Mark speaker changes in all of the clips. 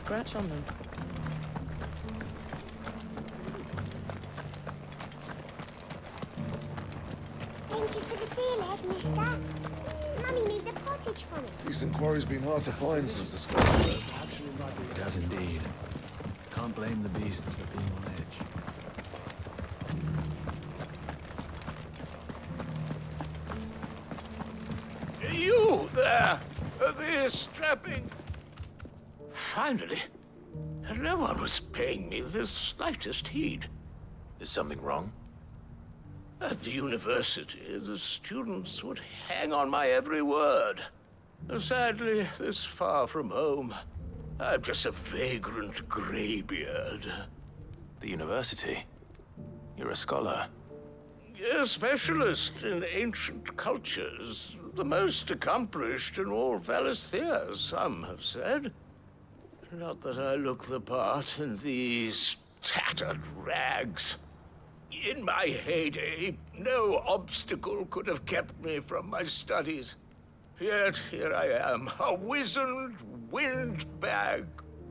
Speaker 1: scratch on them.
Speaker 2: Thank you for the deal, Ed, mister. Mummy made the pottage for me.
Speaker 3: Recent quarry's been hard to find since the sky turned.
Speaker 4: It has indeed. Can't blame the beasts for being on edge.
Speaker 5: You there! The strapping... Finally, no one was paying me the slightest heed.
Speaker 6: Is something wrong?
Speaker 5: At the university, the students would hang on my every word. Sadly, this far from home, I'm just a vagrant graybeard.
Speaker 6: The university? You're a scholar.
Speaker 5: A specialist in ancient cultures. The most accomplished in all Valisthea, some have said. Not that I look the part in these tattered rags. In my heyday, no obstacle could have kept me from my studies. Yet here I am, a wizened windbag,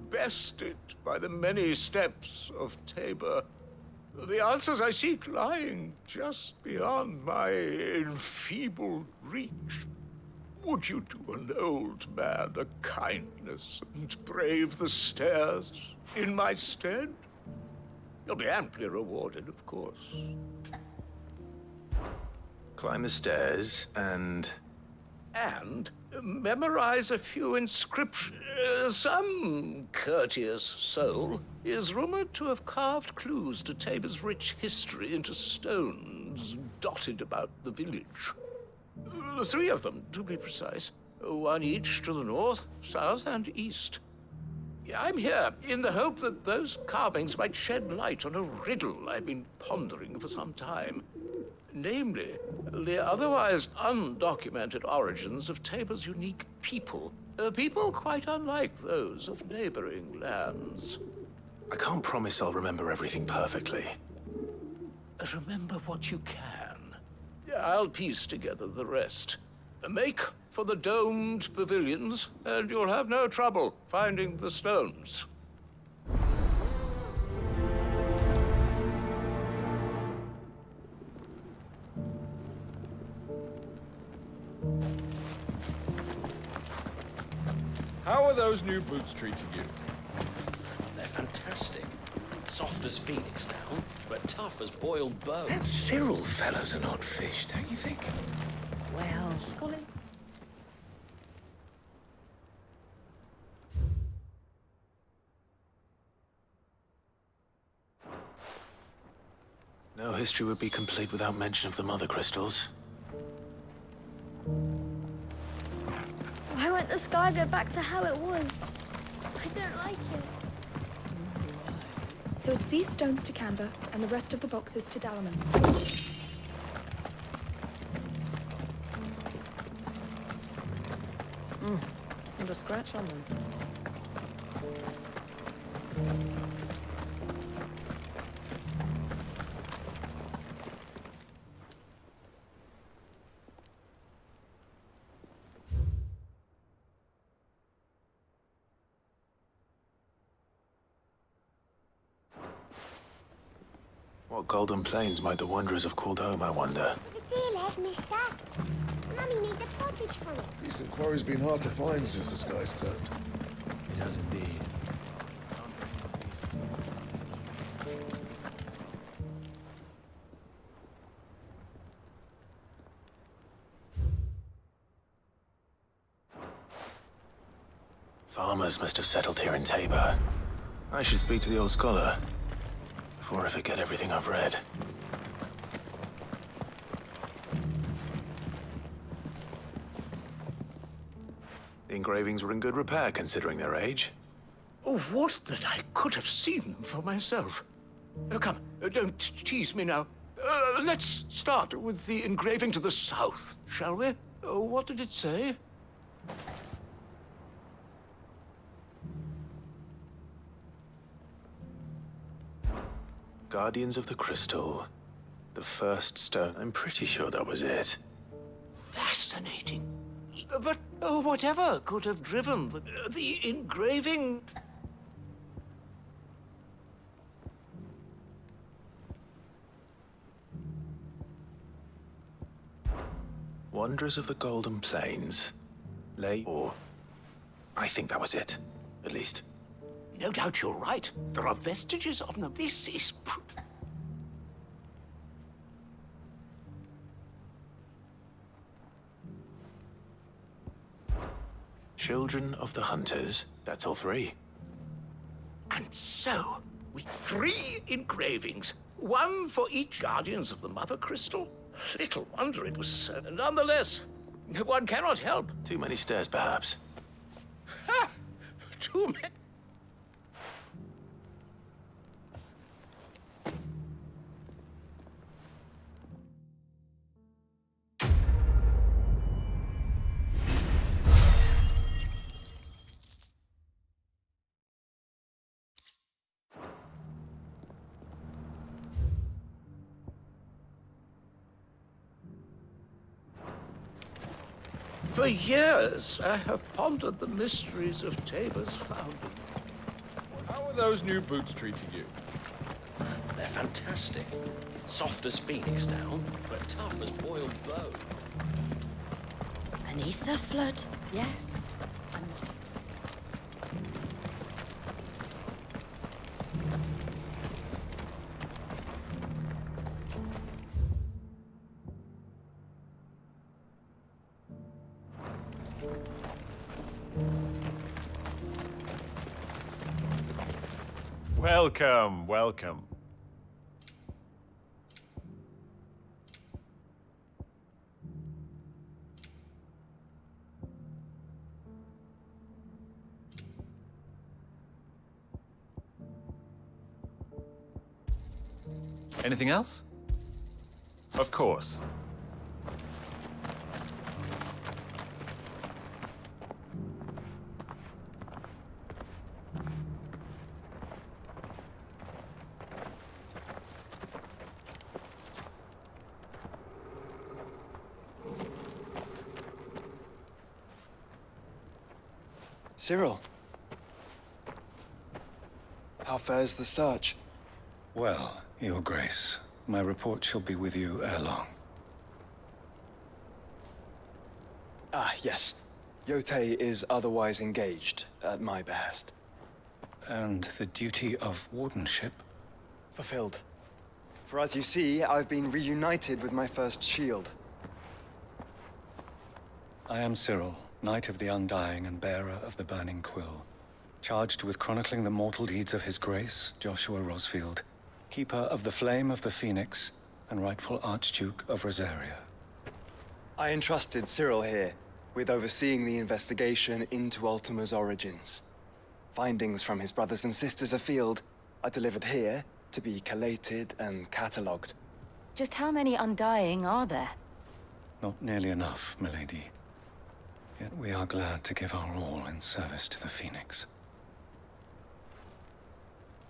Speaker 5: bested by the many steps of Tabor. The answers I seek lying just beyond my enfeebled reach. Would you do an old man a kindness and brave the stairs in my stead? You'll be amply rewarded, of course.
Speaker 6: Climb the stairs and
Speaker 5: memorize a few inscriptions. Some courteous soul is rumored to have carved clues to Tabor's rich history into stones dotted about the village. 3 of them, to be precise. 1 each to the north, south, and east. I'm here in the hope that those carvings might shed light on a riddle I've been pondering for some time. Namely, the otherwise undocumented origins of Tabor's unique people. People quite unlike those of neighboring lands.
Speaker 6: I can't promise I'll remember everything perfectly.
Speaker 5: Remember what you can. I'll piece together the rest. Make for the domed pavilions, and you'll have no trouble finding the stones.
Speaker 7: How are those new boots treating you?
Speaker 8: They're fantastic. Soft as phoenix down, but tough as boiled bone.
Speaker 5: That Cyril fella's an odd fish, don't you think?
Speaker 1: Well, Scully.
Speaker 6: No history would be complete without mention of the mother crystals.
Speaker 2: Why won't the sky go back to how it was? I don't like it.
Speaker 1: So it's these stones to Canva, and the rest of the boxes to Dalaman. And a scratch on them.
Speaker 6: What golden plains might the wanderers have called home, I wonder?
Speaker 2: The deal, Ed, mister. Mummy made the pottage for me.
Speaker 3: Recent quarry's been hard to find since the sky's turned.
Speaker 4: It has indeed.
Speaker 6: Farmers must have settled here in Tabor. I should speak to the old scholar before I forget everything I've read. The engravings were in good repair considering their age.
Speaker 5: Oh, what that I could have seen for myself. Come, don't tease me now. Let's start with the engraving to the south, shall we? What did it say?
Speaker 6: Guardians of the Crystal. The first stone. I'm pretty sure that was it.
Speaker 5: Fascinating. But whatever could have driven the engraving?
Speaker 6: Wanderers of the Golden Plains. Or... I think that was it. At least.
Speaker 5: No doubt you're right. There are vestiges of them. This is...
Speaker 6: Children of the Hunters. That's all three.
Speaker 5: And so, with 3 engravings, one for each Guardians of the Mother Crystal. Little wonder it was so. Nonetheless, one cannot help.
Speaker 6: Too many stairs, perhaps.
Speaker 5: Ha! Too many. For years, I have pondered the mysteries of Tabor's founding.
Speaker 7: How are those new boots treating you?
Speaker 8: They're fantastic. Soft as phoenix down, but tough as boiled bone.
Speaker 9: Beneath the flood, yes. I'm not a...
Speaker 10: Welcome, welcome. Anything else? Of course.
Speaker 11: Cyril. How fares the search?
Speaker 12: Well, Your Grace, my report shall be with you ere long.
Speaker 11: Ah, yes. Yotei is otherwise engaged, at my behest.
Speaker 12: And the duty of wardenship?
Speaker 11: Fulfilled. For as you see, I've been reunited with my first shield.
Speaker 12: I am Cyril, Knight of the Undying and bearer of the Burning Quill, charged with chronicling the mortal deeds of His Grace, Joshua Rosfield, Keeper of the Flame of the Phoenix, and rightful Archduke of Rosaria.
Speaker 11: I entrusted Cyril here with overseeing the investigation into Ultima's origins. Findings from his brothers and sisters afield are delivered here to be collated and catalogued.
Speaker 9: Just how many Undying are there?
Speaker 12: Not nearly enough, milady. Yet we are glad to give our all in service to the Phoenix.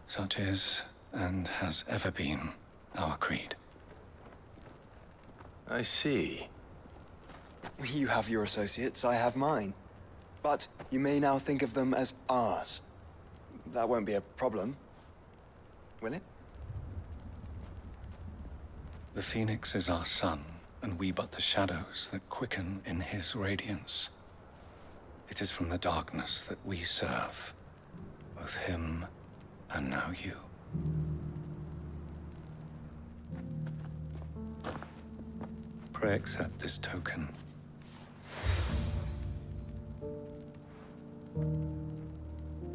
Speaker 12: Such is, and has ever been, our creed.
Speaker 6: I see.
Speaker 11: You have your associates, I have mine. But you may now think of them as ours. That won't be a problem, will it?
Speaker 12: The Phoenix is our sun, and we but the shadows that quicken in his radiance. It is from the darkness that we serve, both him and now you. Pray accept this token.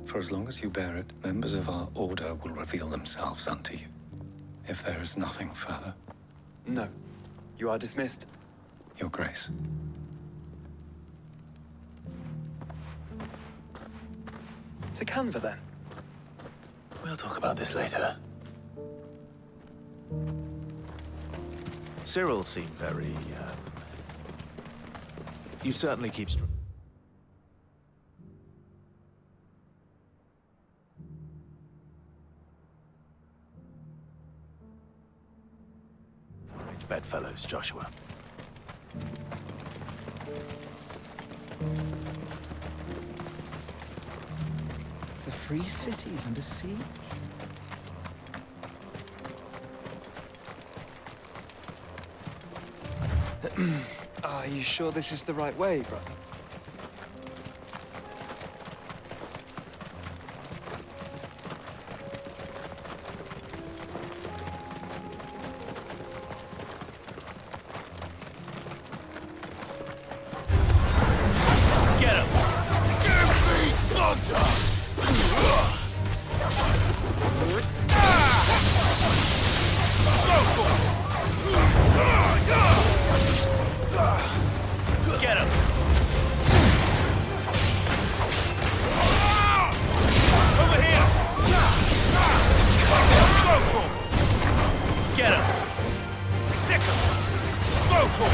Speaker 12: For as long as you bear it, members of our order will reveal themselves unto you, if there is nothing further.
Speaker 11: No. You are dismissed.
Speaker 12: Your Grace.
Speaker 11: To Canva, then.
Speaker 6: We'll talk about this later. Cyril seemed very, You certainly keep bedfellows, Joshua.
Speaker 3: The free cities under siege?
Speaker 11: Are you sure this is the right way, brother?
Speaker 6: Get him! Give me thunder! Get him! Over here! Get him! Sick him! Vocal!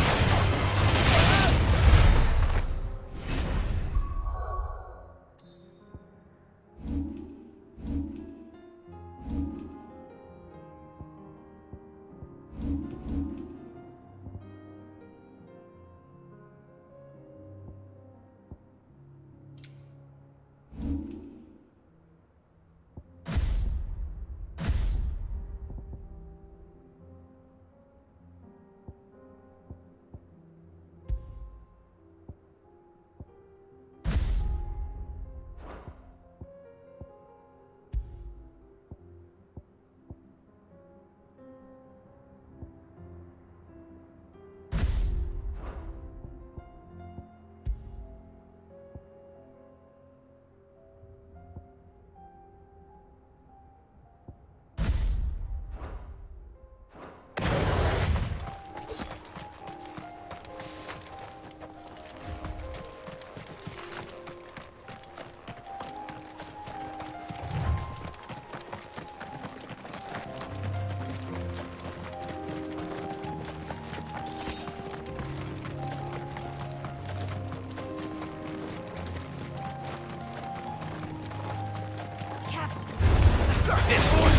Speaker 6: This one!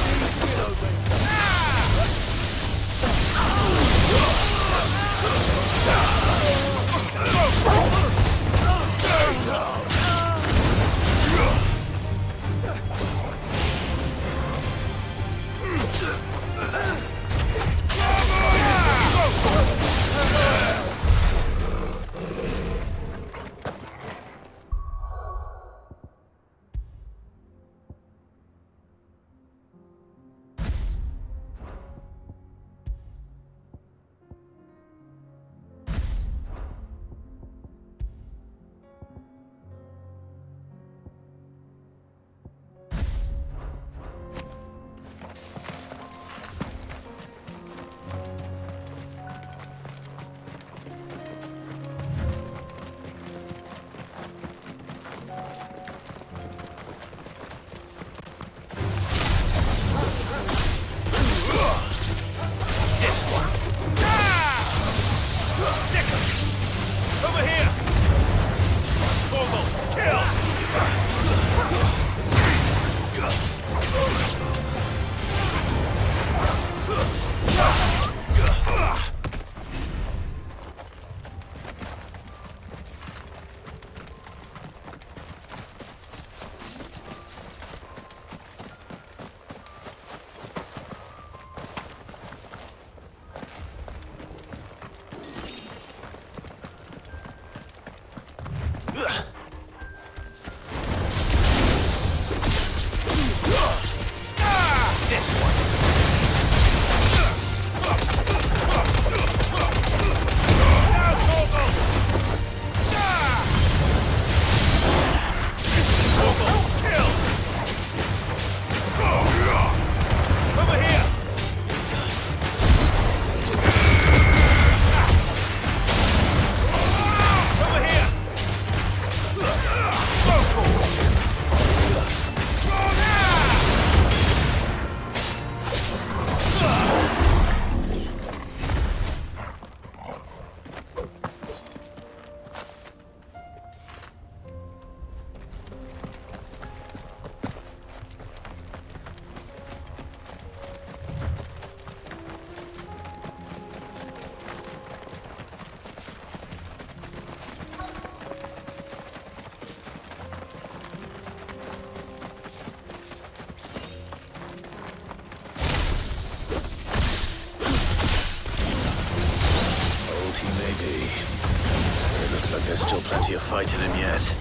Speaker 6: fight in him yet.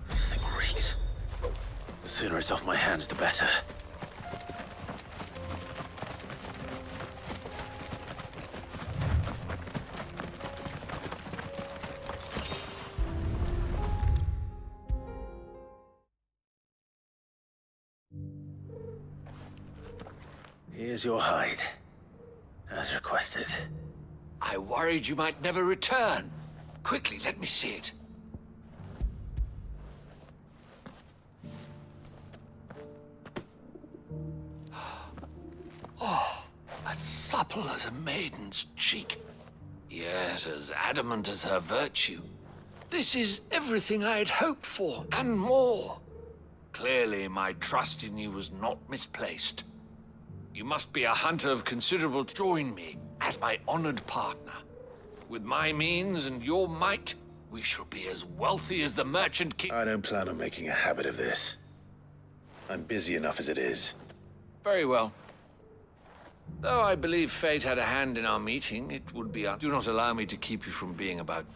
Speaker 6: This thing reeks. The sooner it's off my hands, the better. Here's your hide, as requested.
Speaker 5: I worried you might never return. Quickly, let me see it. Oh, as supple as a maiden's cheek, yet as adamant as her virtue. This is everything I had hoped for, and more. Clearly, my trust in you was not misplaced. You must be a hunter of considerable. Join me as my honored partner. With my means and your might, we shall be as wealthy as the merchant king.
Speaker 6: I don't plan on making a habit of this. I'm busy enough as it is.
Speaker 5: Very well. Though I believe fate had a hand in our meeting, it would be do not allow me to keep you from being about.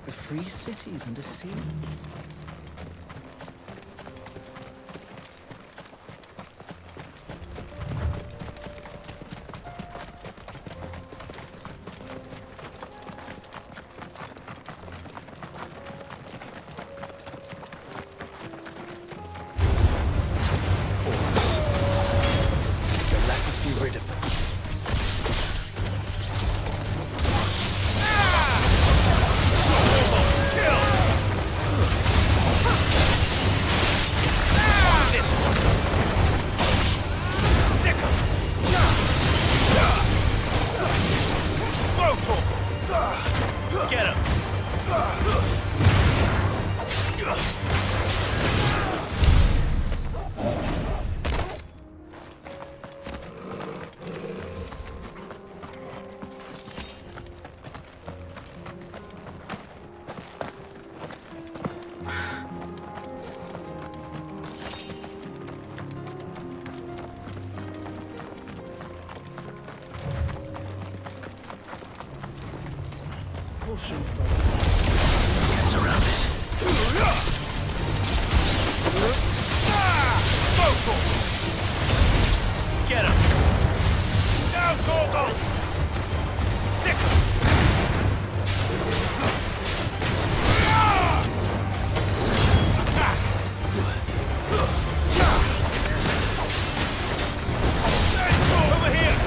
Speaker 3: The free cities under siege.
Speaker 11: Let us be rid of them.
Speaker 6: Get him! Surrounded. Get him! Down, Gorgon! Sick him! Attack! Over here!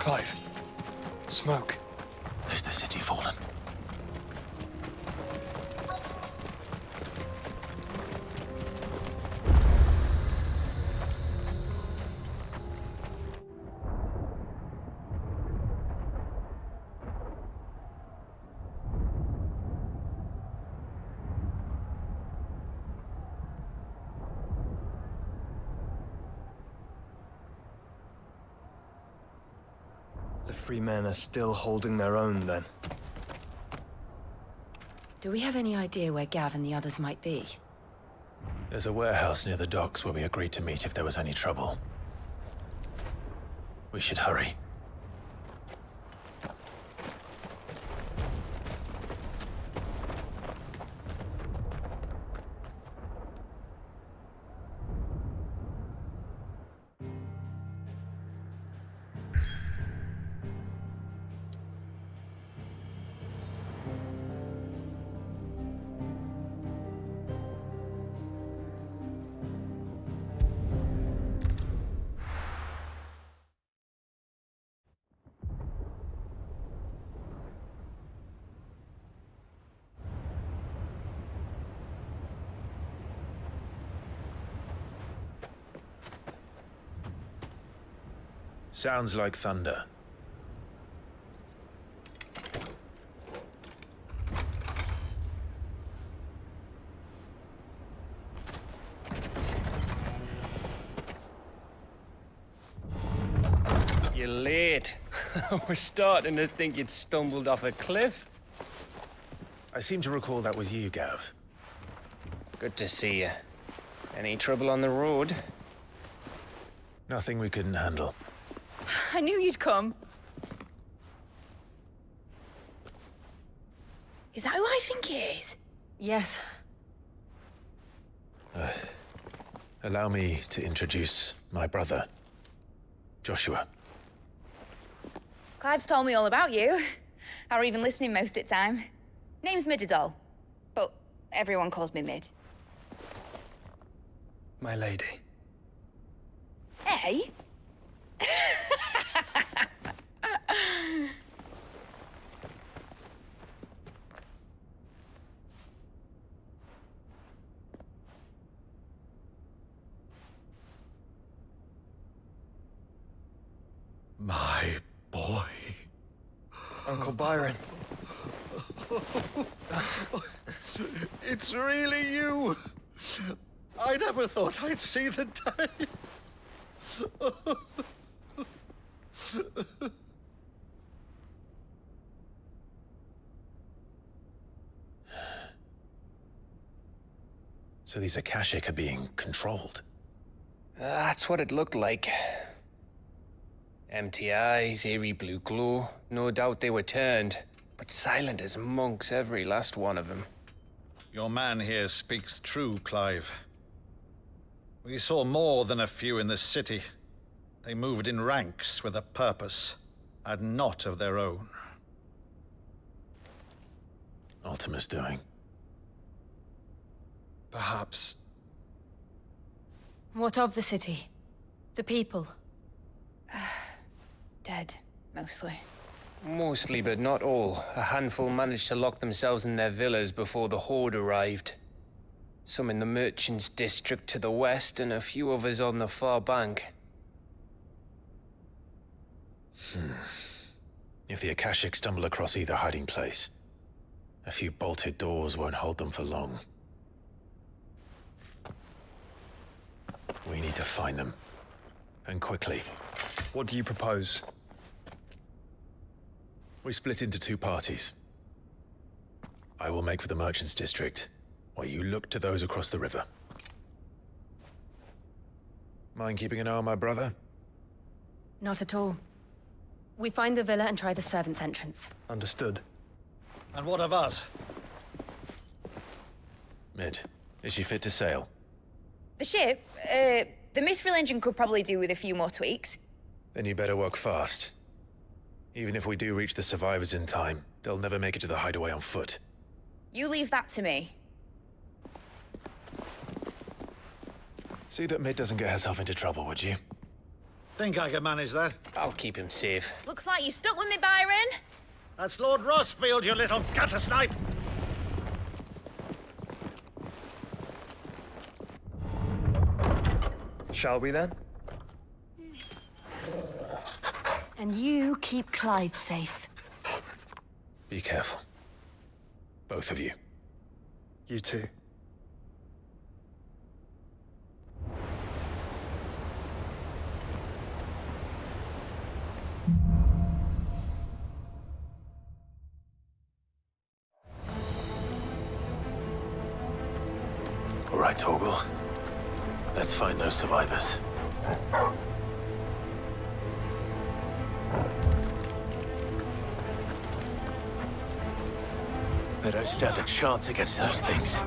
Speaker 11: Clive. Smoke.
Speaker 6: Is the city fallen?
Speaker 11: free men are still holding their own, then.
Speaker 9: Do we have any idea where Gav and the others might be?
Speaker 6: There's a warehouse near the docks where we agreed to meet if there was any trouble. We should hurry. Sounds like thunder.
Speaker 13: You're late. We're starting to think you'd stumbled off a cliff.
Speaker 6: I seem to recall that was you, Gav.
Speaker 13: Good to see you. Any trouble on the road?
Speaker 6: Nothing we couldn't handle.
Speaker 9: I knew you'd come.
Speaker 1: Is that who I think it is?
Speaker 9: Yes.
Speaker 6: Allow me to introduce my brother, Joshua.
Speaker 14: Clive's told me all about you. Or even listening most of the time. Name's Midadol, but everyone calls me Mid.
Speaker 11: My lady.
Speaker 14: Hey?
Speaker 3: My boy.
Speaker 11: Uncle Byron.
Speaker 3: It's really you. I never thought I'd see the day.
Speaker 6: So these Akashic are being controlled.
Speaker 13: That's what it looked like. Empty eyes, eerie blue glow. No doubt they were turned, but silent as monks, every last one of them.
Speaker 15: Your man here speaks true, Clive. We saw more than a few in this city. They moved in ranks with a purpose, and not of their own.
Speaker 6: Ultima's doing.
Speaker 11: Perhaps.
Speaker 9: What of the city? The people?
Speaker 14: Dead, mostly.
Speaker 13: Mostly, but not all. A handful managed to lock themselves in their villas before the Horde arrived. Some in the Merchants' District to the west, and a few others on the far bank.
Speaker 6: If the Akashic stumble across either hiding place, a few bolted doors won't hold them for long. We need to find them. And quickly.
Speaker 11: What do you propose?
Speaker 6: We split into two parties. I will make for the Merchants' District, while you look to those across the river. Mind keeping an eye on my brother?
Speaker 9: Not at all. We find the villa and try the servants' entrance.
Speaker 11: Understood.
Speaker 15: And what of us?
Speaker 6: Mid, is she fit to sail?
Speaker 14: The ship, the Mithril engine could probably do with a few more tweaks.
Speaker 6: Then you better work fast. Even if we do reach the survivors in time, they'll never make it to the hideaway on foot.
Speaker 14: You leave that to me.
Speaker 6: See that Mid doesn't get herself into trouble, would you?
Speaker 15: Think I can manage that?
Speaker 13: I'll keep him safe.
Speaker 14: Looks like you stuck with me, Byron.
Speaker 15: That's Lord Rossfield, you little gutter snipe!
Speaker 11: Shall we then?
Speaker 9: And you keep Clive safe.
Speaker 6: Be careful. Both of you.
Speaker 11: You too.
Speaker 6: right, Torgal. Let's find those survivors. They don't stand a chance against those things.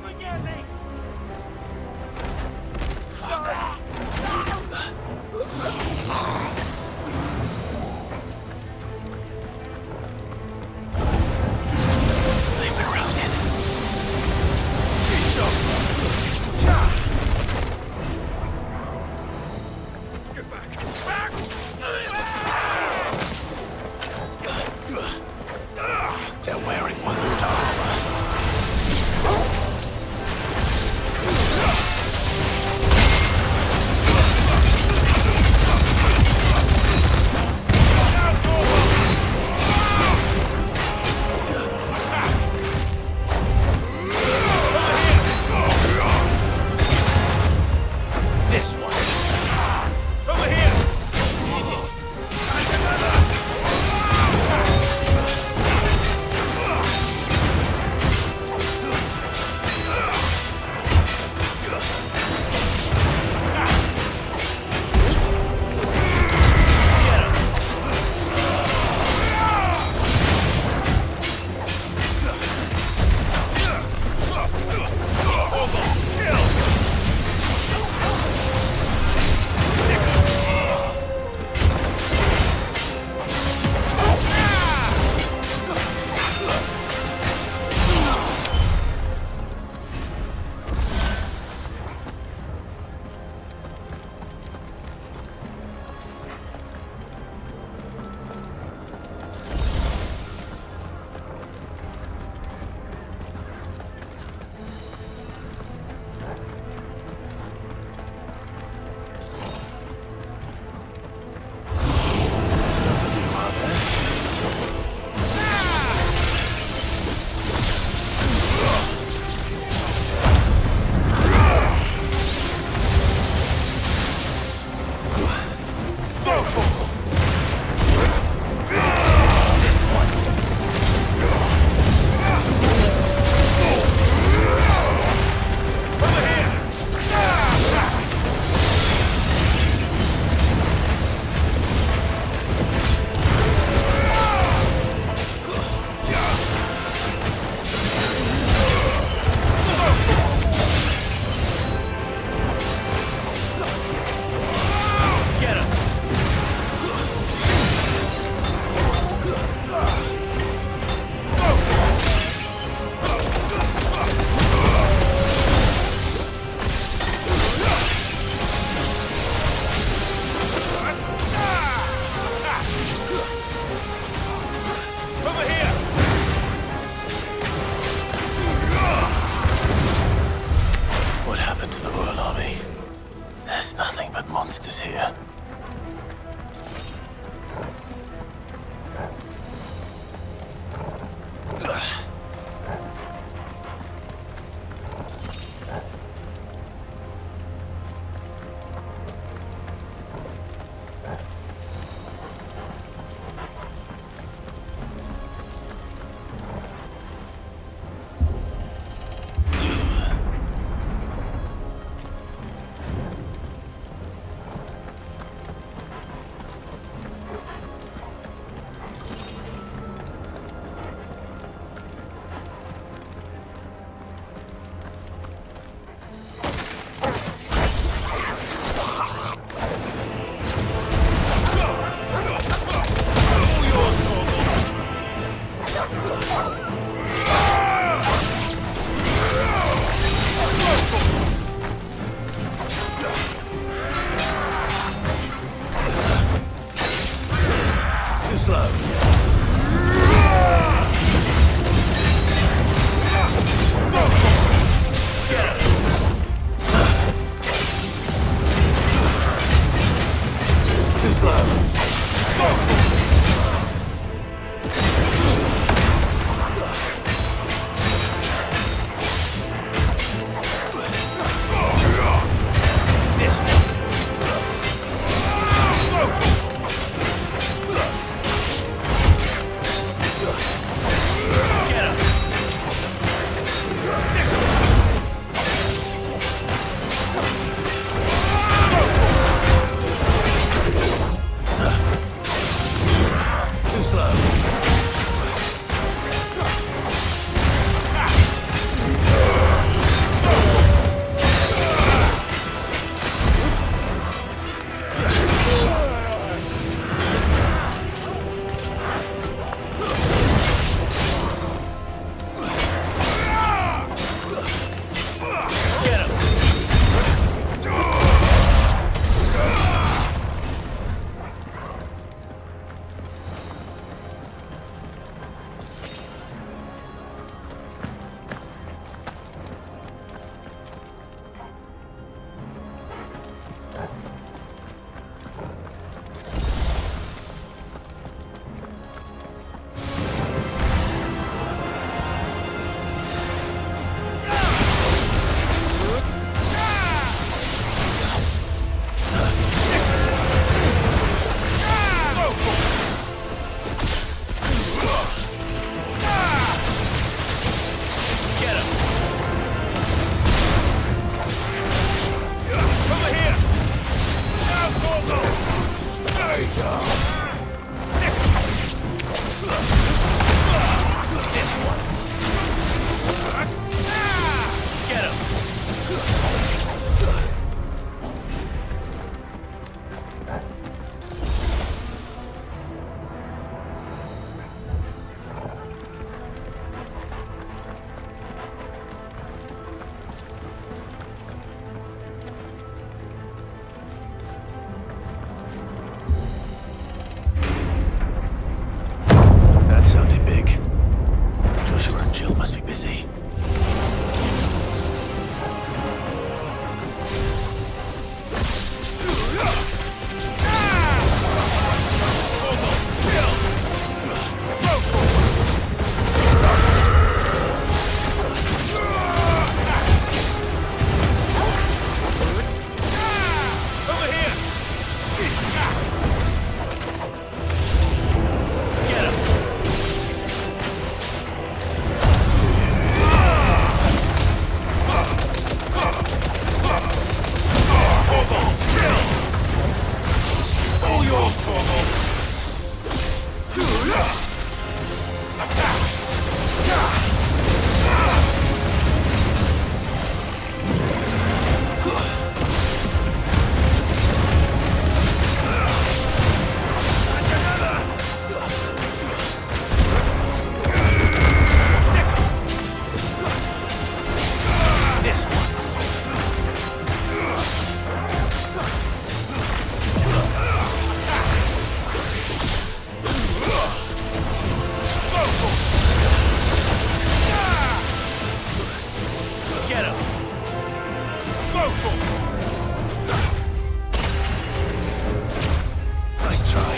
Speaker 5: traitor!
Speaker 8: This one. Get him.
Speaker 6: That sounded big. Joshua and Jill must be busy. Nice try.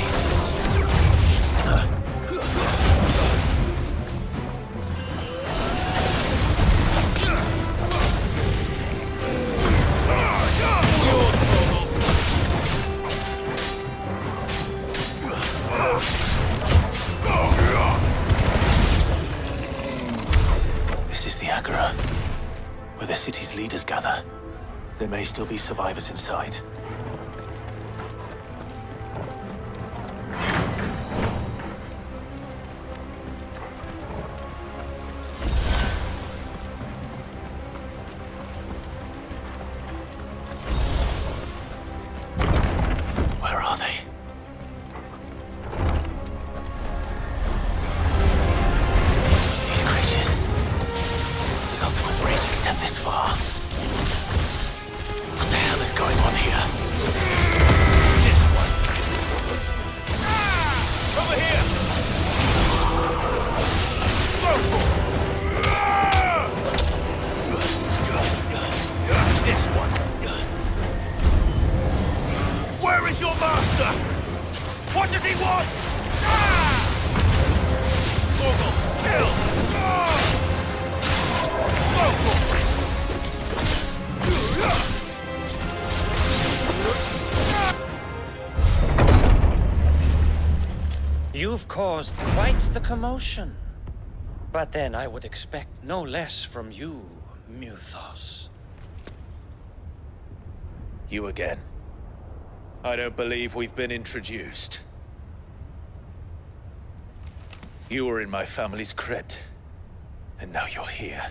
Speaker 6: This is the Agora, where the city's leaders gather. There may still be survivors inside. Where are they? These creatures. Does Ultima's rage extend this far? What the hell is going on here? This one. Over here! This one. Where is your master? What does he want? Morgul, kill!
Speaker 16: You've caused quite the commotion. But then I would expect no less from you, Muthos.
Speaker 6: You again. I don't believe we've been introduced. You were in my family's crypt, and now you're here,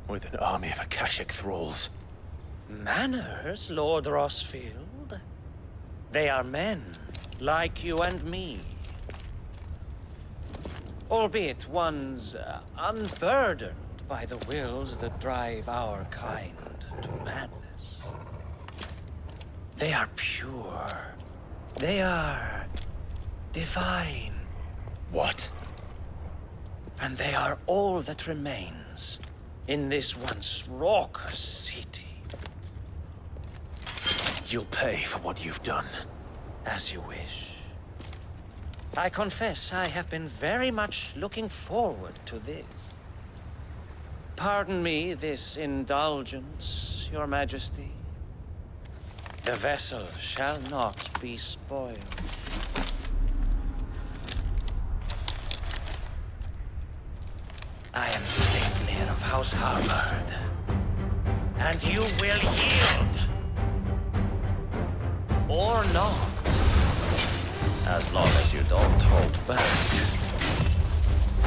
Speaker 6: with an army of Akashic thralls.
Speaker 16: Manners, Lord Rosfield? They are men, like you and me. Albeit ones unburdened by the wills that drive our kind to madness. They are pure. They are divine.
Speaker 6: What?
Speaker 16: And they are all that remains in this once raucous city.
Speaker 6: You'll pay for what you've done.
Speaker 16: As you wish. I confess I have been very much looking forward to this. Pardon me this indulgence, Your Majesty. The vessel shall not be spoiled. I am Sleipnir of House Harvard, and you will yield. Or not. As long as you don't hold back.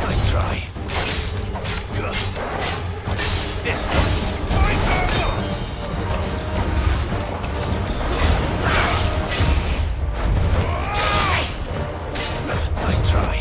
Speaker 6: Nice try. This one. Nice try.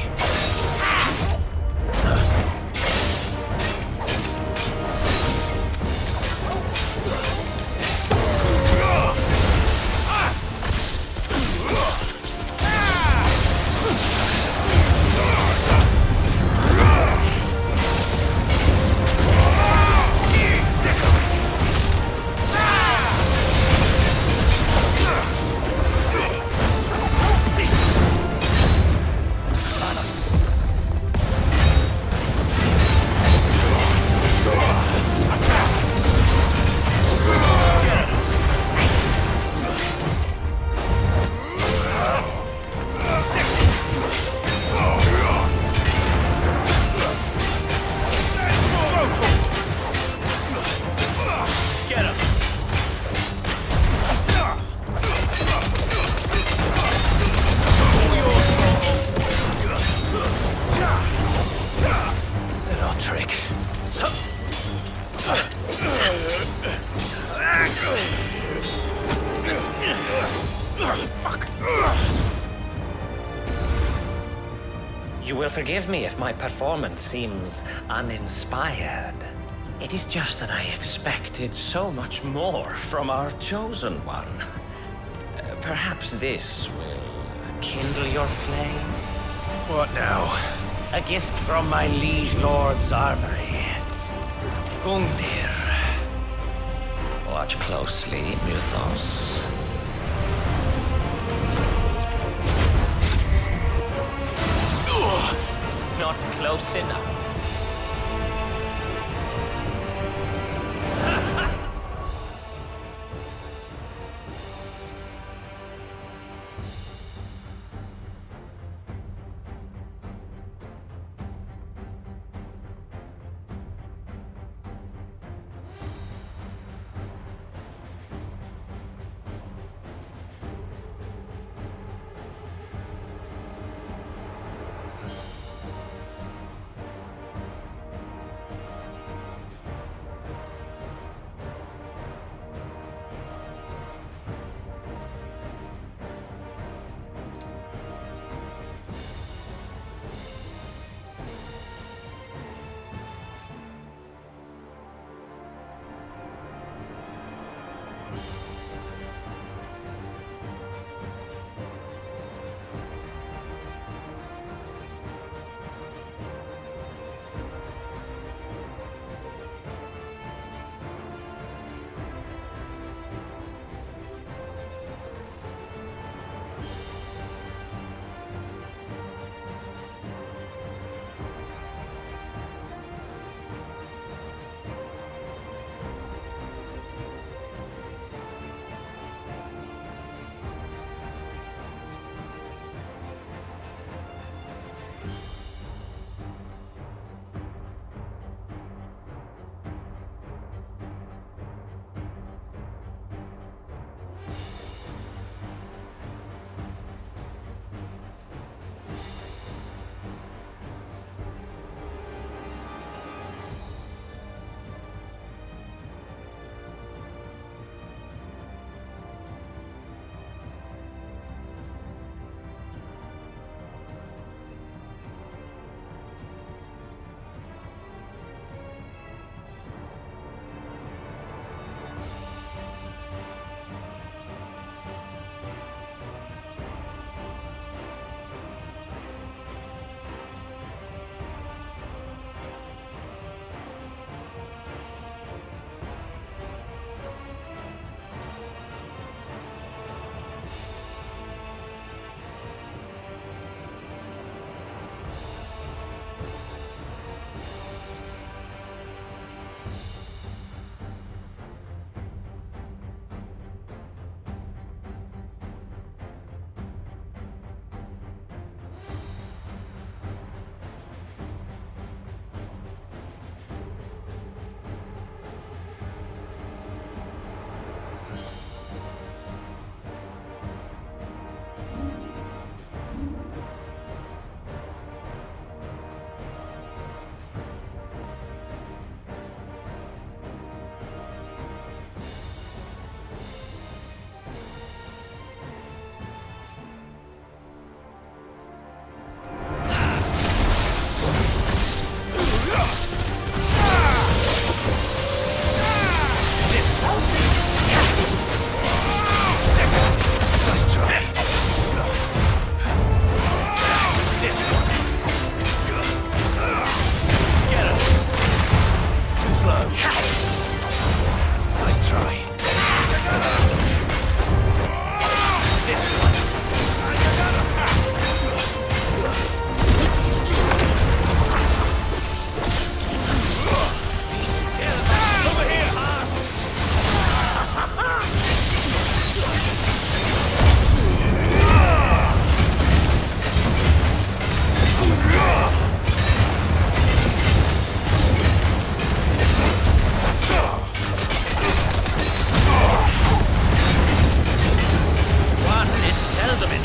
Speaker 16: You will forgive me if my performance seems uninspired. It is just that I expected so much more from our chosen one. Perhaps this will kindle your flame?
Speaker 6: What now?
Speaker 16: A gift from my liege lord's armory. Gungnir. Watch closely, Mythos. Not close enough.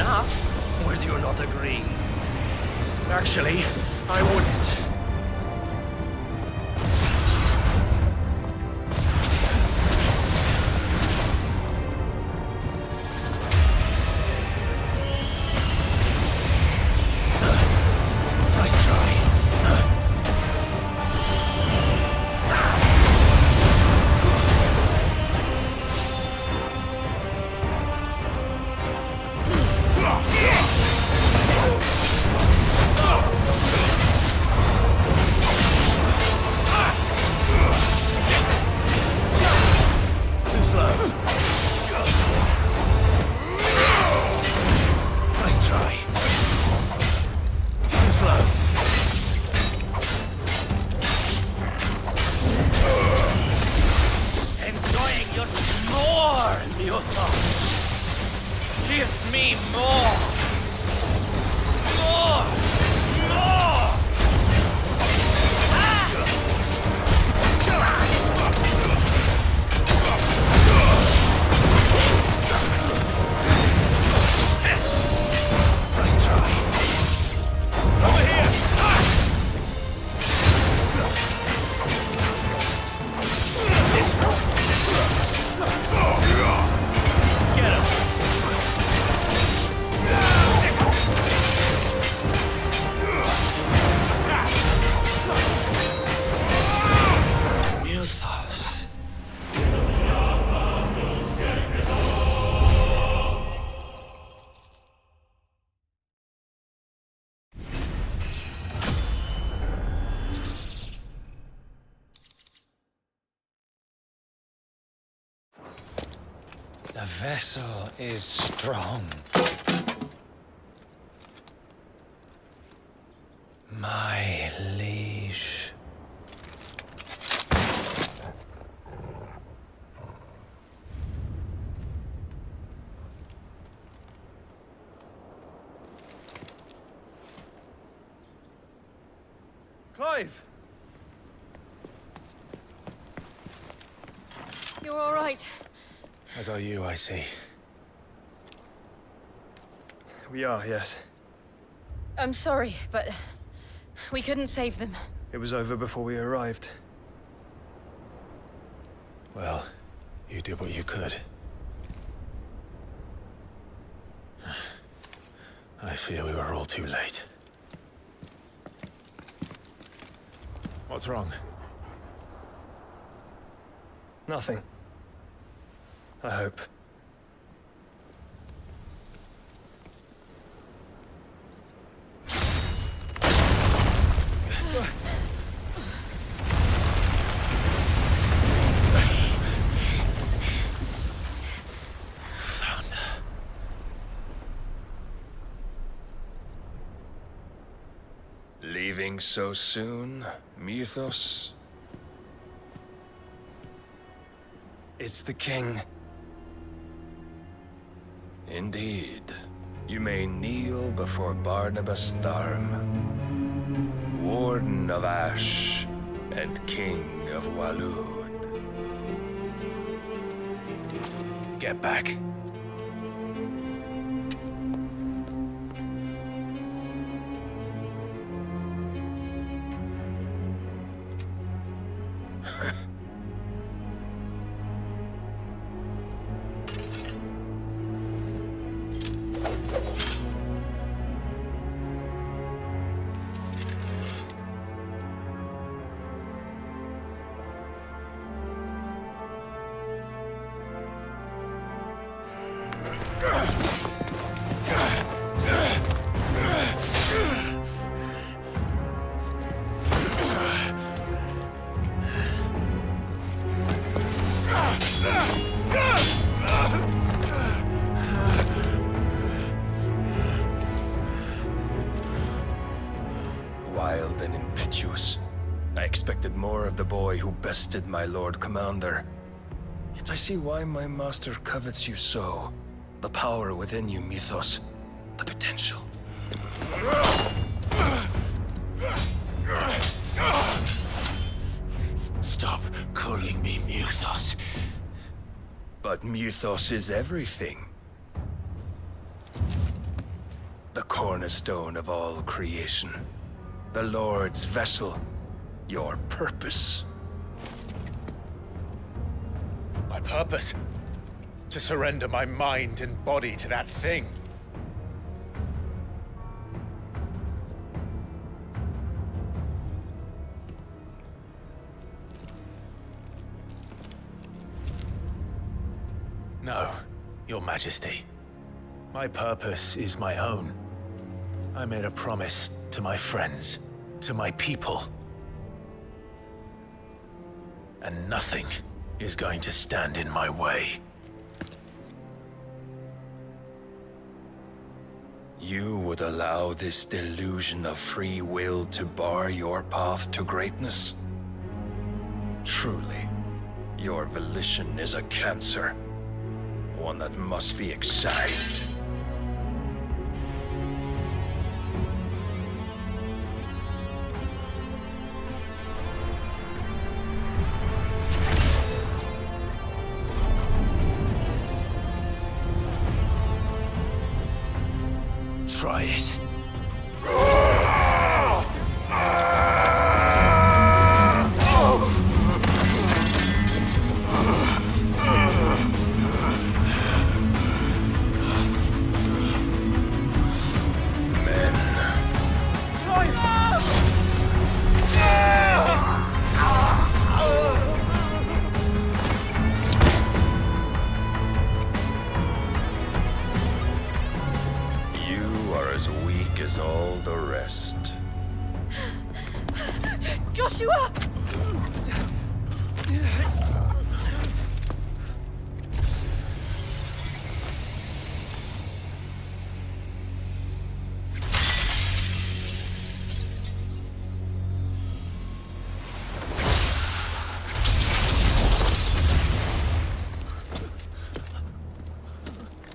Speaker 16: enough. Would you not agree?
Speaker 6: Actually, I wouldn't.
Speaker 16: Nice try.
Speaker 6: Too slow.
Speaker 16: Nice try.
Speaker 6: Too slow.
Speaker 16: Enjoying your more, Muthos. Give me more. More. More.
Speaker 6: Nice try. Over here. This one. Get him.
Speaker 16: Muthos.
Speaker 13: The vessel is strong. My liege.
Speaker 11: Clive!
Speaker 9: You're all right.
Speaker 12: As are you, I see.
Speaker 11: We are, yes.
Speaker 9: I'm sorry, but we couldn't save them.
Speaker 11: It was over before we arrived.
Speaker 6: Well, you did what you could. I fear we were all too late. What's wrong?
Speaker 11: Nothing. I hope.
Speaker 17: Leaving so soon, Mythos?
Speaker 11: It's the king.
Speaker 17: Indeed. You may kneel before Barnabas Tharm, Warden of Ash and King of Waloed.
Speaker 6: Get back.
Speaker 17: Wild and impetuous. I expected more of the boy who bested my Lord Commander. Yet I see why my master covets you so. The power within you, Mythos. The potential.
Speaker 6: Stop calling me Mythos.
Speaker 17: But Mythos is everything. cornerstone of all creation. The Lord's vessel. Your purpose.
Speaker 6: My purpose? To surrender my mind and body to that thing. No, Your Majesty. My purpose is my own. I made a promise to my friends, to my people. And nothing is going to stand in my way.
Speaker 17: You would allow this delusion of free will to bar your path to greatness? Truly, your volition is a cancer. One that must be excised.
Speaker 6: Try it.
Speaker 17: As all the rest.
Speaker 9: Joshua!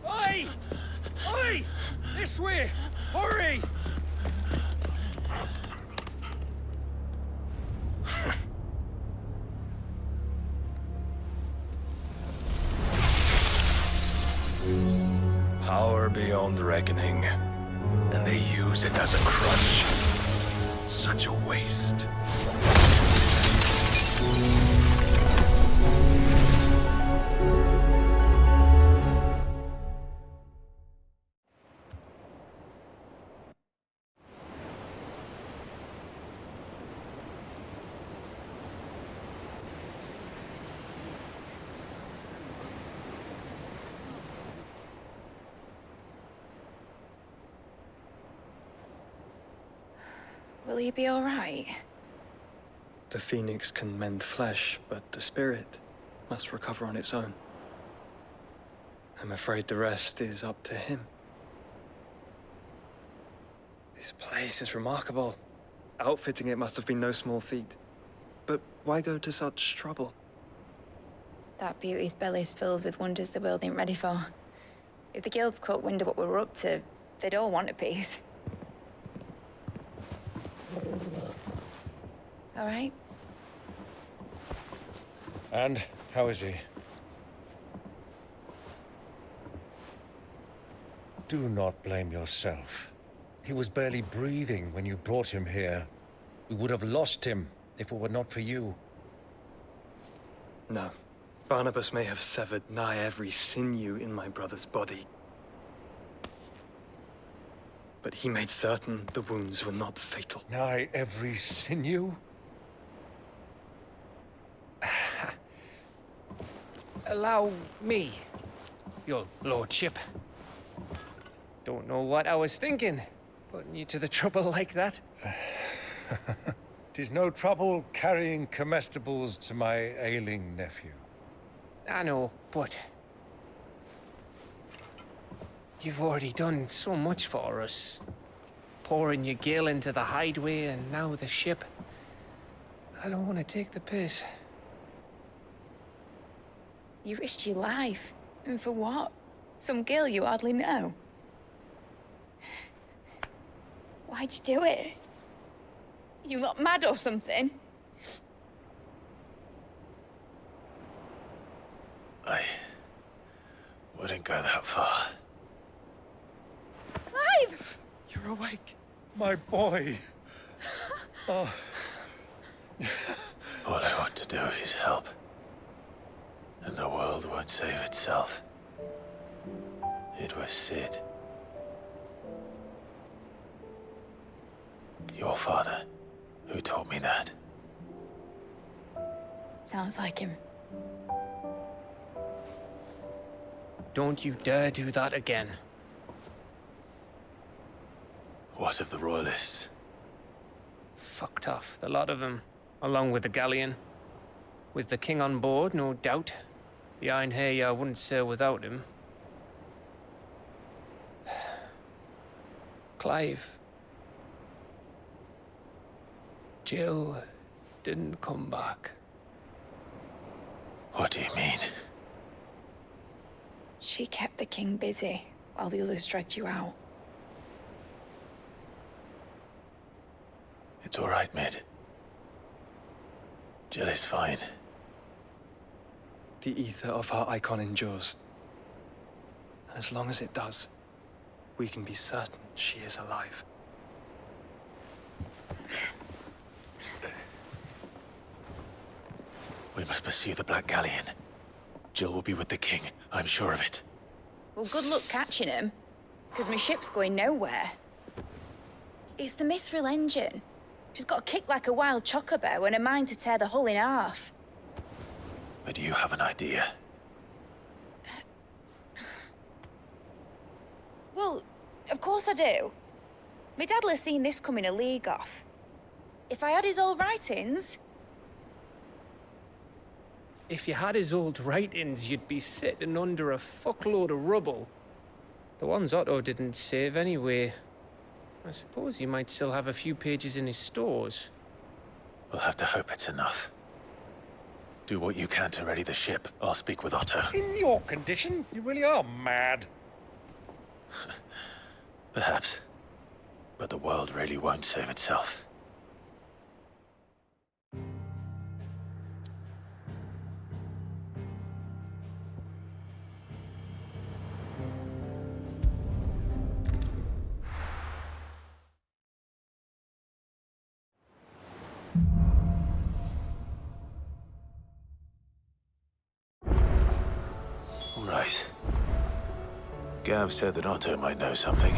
Speaker 17: Oi! Oi! This way! Hurry! Power beyond reckoning, and they use it as a crutch. Such a waste.
Speaker 14: Will he be all right?
Speaker 11: The Phoenix can mend flesh, but the spirit must recover on its own. I'm afraid the rest is up to him. This place is remarkable. Outfitting it must have been no small feat. But why go to such trouble?
Speaker 14: That beauty's belly's filled with wonders the world ain't ready for. If the guilds caught wind of what we're up to, they'd all want a piece. All right?
Speaker 12: And how is he? Do not blame yourself. He was barely breathing when you brought him here. We would have lost him if it were not for you.
Speaker 11: No. Barnabas may have severed nigh every sinew in my brother's body. But he made certain the wounds were not fatal.
Speaker 12: Nigh every sinew?
Speaker 13: Allow me, your lordship. Don't know what I was thinking, putting you to the trouble like that.
Speaker 12: 'Tis no trouble carrying comestibles to my ailing nephew.
Speaker 13: I know, but you've already done so much for us. Pouring your gil into the hideaway and now the ship. I don't want to take the piss.
Speaker 14: You risked your life. And for what? Some girl you hardly know. Why'd you do it? You not mad or something?
Speaker 6: I wouldn't go that far.
Speaker 14: Clive!
Speaker 6: You're awake. My boy. Oh.
Speaker 4: All I want to do is help. And the world won't save itself. It was Sid. Your father, who taught me that.
Speaker 14: Sounds like him.
Speaker 13: Don't you dare do that again.
Speaker 4: What of the Royalists?
Speaker 13: Fucked off, the lot of them, along with the galleon. With the king on board, no doubt. The Iron Hair wouldn't sail without him. Clive. Jill didn't come back.
Speaker 4: What do you mean?
Speaker 14: She kept the king busy while the others dragged you out.
Speaker 4: It's all right, Mid. Jill is fine.
Speaker 11: The ether of her icon endures. And as long as it does, we can be certain she is alive.
Speaker 4: We must pursue the Black Galleon. Jill will be with the king, I'm sure of it.
Speaker 14: Well, good luck catching him, because my ship's going nowhere. It's the Mithril engine. She's got a kick like a wild chocobo and a mind to tear the hull in half.
Speaker 4: But do you have an idea?
Speaker 14: Well, of course I do. My dad'll have seen this coming a league off. If I had his old writings...
Speaker 13: If you had his old writings, you'd be sitting under a fuckload of rubble. The ones Otto didn't save anyway. I suppose you might still have a few pages in his stores.
Speaker 4: We'll have to hope it's enough. Do what you can to ready the ship. I'll speak with Otto.
Speaker 7: In your condition, you really are mad.
Speaker 4: Perhaps. But the world really won't save itself. Right. Gav said that Otto might know something.